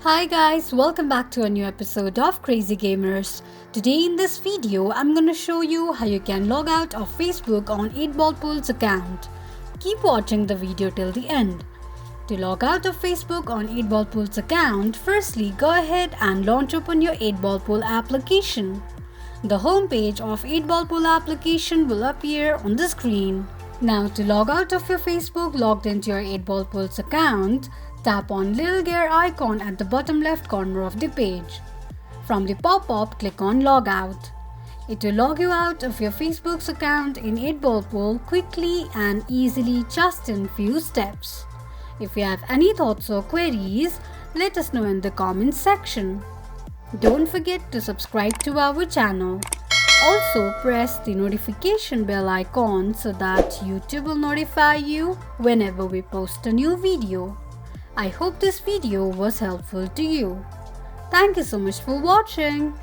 Hi guys, welcome back to a new episode of Crazy Gamers. Today in this video, I'm gonna show you how you can log out of Facebook on 8ballpool's account. Keep watching the video till the end. To log out of Facebook on 8ballpool's account, firstly go ahead and launch open your 8ballpool application. The homepage of 8ballpool application will appear on the screen. Now to log out of your Facebook logged into your 8ballpool's account, tap on little gear icon at the bottom left corner of the page. From the pop-up, click on Logout. It will log you out of your Facebook's account in 8ballpool quickly and easily just in few steps. If you have any thoughts or queries, let us know in the comments section. Don't forget to subscribe to our channel. Also press the notification bell icon so that YouTube will notify you whenever we post a new video. I hope this video was helpful to you. Thank you so much for watching.